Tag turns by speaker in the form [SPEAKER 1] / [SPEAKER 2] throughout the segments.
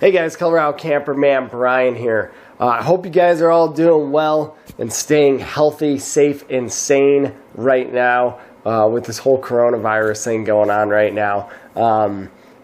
[SPEAKER 1] Hey guys, Colorado Camperman Brian here. I hope you guys are all doing well and staying healthy, safe, and sane right now with this whole coronavirus thing going on right now.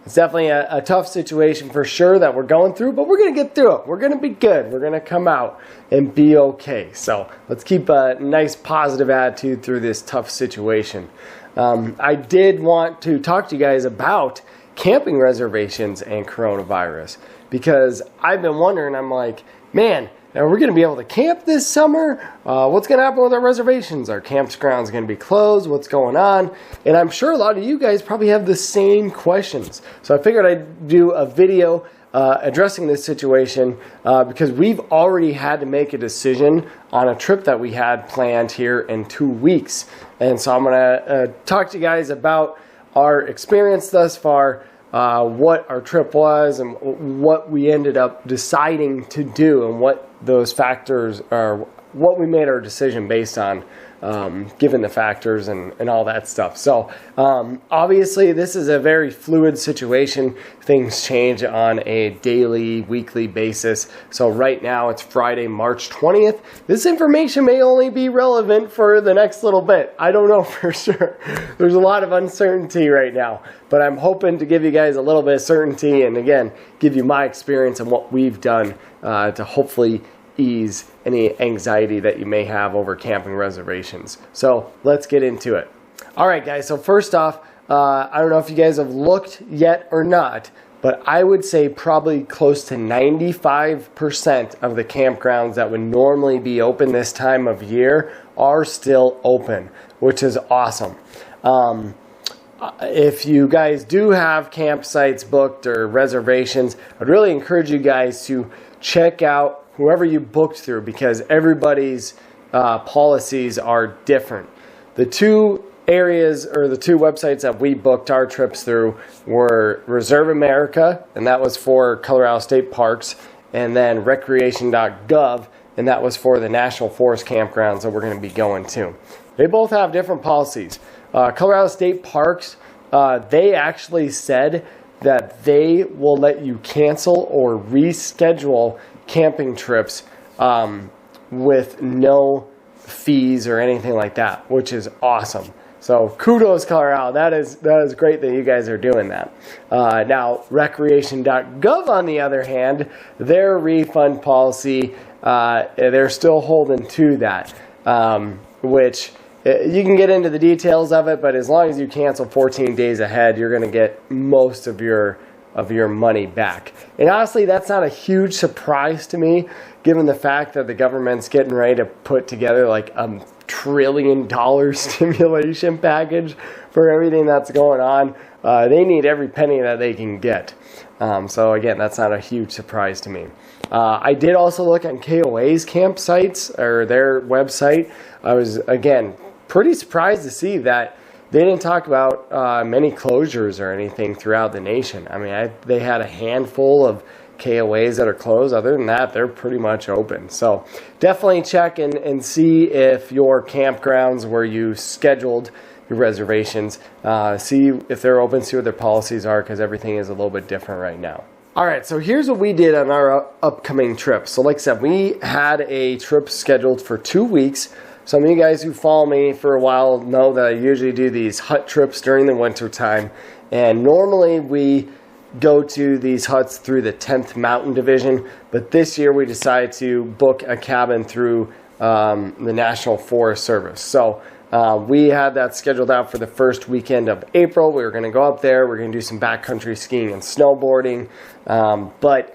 [SPEAKER 1] It's definitely a tough situation for sure that we're going through, but we're going to get through it. We're going to be good. We're going to come out and be okay. So let's keep a nice positive attitude through this tough situation. I did want to talk to you guys about camping reservations and coronavirus, because I've been wondering, I'm like, man, are we going to be able to camp this summer? What's going to happen with our reservations? Our campgrounds going to be closed? What's going on? And I'm sure a lot of you guys probably have the same questions. So I figured I'd do a video addressing this situation because we've already had to make a decision on a trip that we had planned here in 2 weeks. And so I'm going to talk to you guys about our experience thus far, what our trip was and what we ended up deciding to do, and what those factors are, what we made our decision based on, given the factors and all that stuff. So obviously this is a very fluid situation. Things change on a daily, weekly basis. So right now it's Friday, March 20th. This information may only be relevant for the next little bit. I don't know for sure. There's a lot of uncertainty right now, but I'm hoping to give you guys a little bit of certainty and again, give you my experience and what we've done to hopefully ease any anxiety that you may have over camping reservations. So let's get into it. All right, guys. So first off, I don't know if you guys have looked yet or not, but I would say probably close to 95% of the campgrounds that would normally be open this time of year are still open, which is awesome. If you guys do have campsites booked or reservations, I'd really encourage you guys to check out whoever you booked through, because everybody's policies are different. The two areas or the two websites that we booked our trips through were Reserve America, and that was for Colorado State Parks, and then Recreation.gov, and that was for the National Forest campgrounds that we're going to be going to. They both have different policies. Colorado State Parks, they actually said that they will let you cancel or reschedule camping trips with no fees or anything like that, which is awesome. So kudos, Colorado. That is great that you guys are doing that. Now, Recreation.gov, on the other hand, their refund policy, they're still holding to that, which you can get into the details of it, but as long as you cancel 14 days ahead, you're going to get most of your money back. And honestly, that's not a huge surprise to me, given the fact that the government's getting ready to put together like $1 trillion stimulation package for everything that's going on. They need every penny that they can get. So again, that's not a huge surprise to me. I did also look on KOA's campsites or their website. I was, again, pretty surprised to see that they didn't talk about many closures or anything throughout the nation. I mean, they had a handful of KOAs that are closed. Other than that, they're pretty much open. So definitely check and see if your campgrounds where you scheduled your reservations, see if they're open, see what their policies are, because everything is a little bit different right now. All right, so here's what we did on our upcoming trip. So like I said, we had a trip scheduled for 2 weeks. Some of you guys who follow me for a while know that I usually do these hut trips during the winter time. And normally we go to these huts through the 10th Mountain Division. But this year we decided to book a cabin through the National Forest Service. So we had that scheduled out for the first weekend of April. We were going to go up there. We're going to do some backcountry skiing and snowboarding. But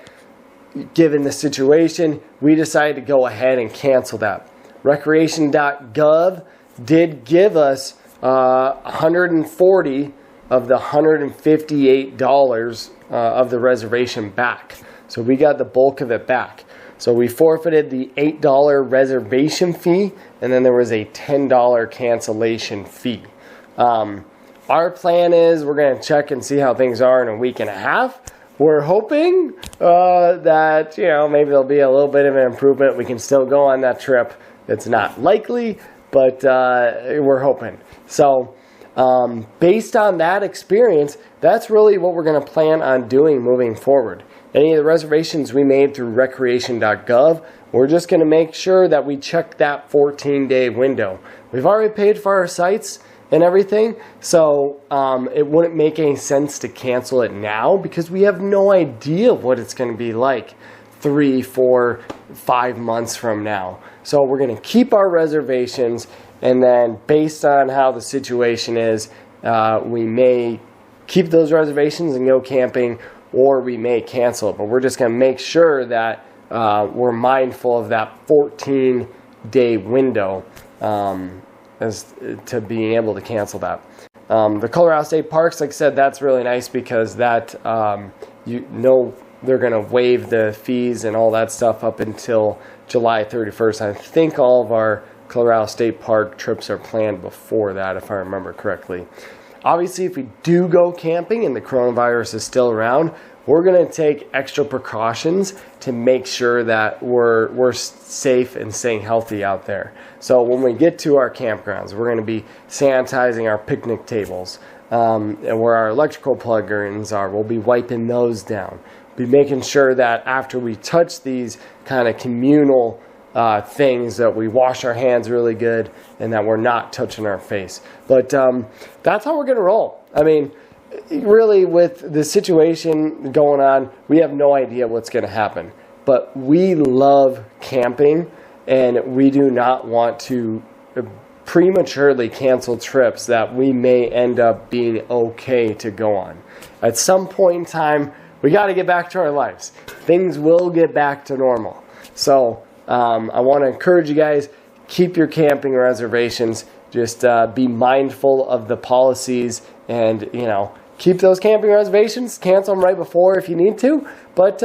[SPEAKER 1] given the situation, we decided to go ahead and cancel that. Recreation.gov did give us $140 of the $158 of the reservation back. So we got the bulk of it back. So we forfeited the $8 reservation fee, and then there was a $10 cancellation fee. Our plan is we're going to check and see how things are in a week and a half. We're hoping that, maybe there'll be a little bit of an improvement. We can still go on that trip. It's not likely, but we're hoping. So based on that experience, that's really what we're going to plan on doing moving forward. any of the reservations we made through Recreation.gov, we're just going to make sure that we check that 14-day window. We've already paid for our sites and everything, so it wouldn't make any sense to cancel it now because we have no idea what it's going to be like 3, 4, 5 months from now. So we're going to keep our reservations, and then based on how the situation is, we may keep those reservations and go camping, or we may cancel it. But we're just going to make sure that we're mindful of that 14-day window as to being able to cancel that. The Colorado State Parks, like I said, that's really nice because that you know they're going to waive the fees and all that stuff up until July 31st. I think all of our Colorado State Park trips are planned before that, if I remember correctly. Obviously, if we do go camping and the coronavirus is still around, we're going to take extra precautions to make sure that we're safe and staying healthy out there. So when we get to our campgrounds, we're going to be sanitizing our picnic tables, and where our electrical plug-ins are, we'll be wiping those down. Be making sure that after we touch these kind of communal things that we wash our hands really good and that we're not touching our face. But that's how we're going to roll. I mean, really, with the situation going on, we have no idea what's going to happen. But we love camping, and we do not want to prematurely cancel trips that we may end up being okay to go on. At some point in time, we got to get back to our lives. Things will get back to normal. So I want to encourage you guys, keep your camping reservations. Just be mindful of the policies and, keep those camping reservations. Cancel them right before if you need to, but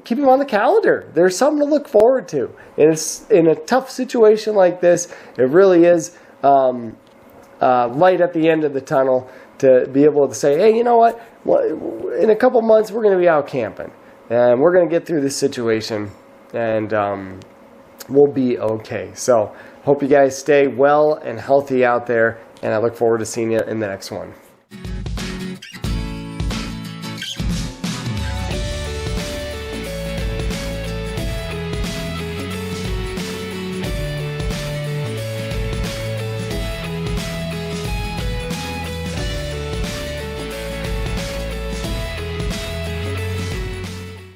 [SPEAKER 1] keep them on the calendar. There's something to look forward to. And it's in a tough situation like this, it really is light at the end of the tunnel to be able to say, hey, you know what? In a couple months, we're going to be out camping, and we're going to get through this situation, and we'll be okay. So hope you guys stay well and healthy out there, and I look forward to seeing you in the next one.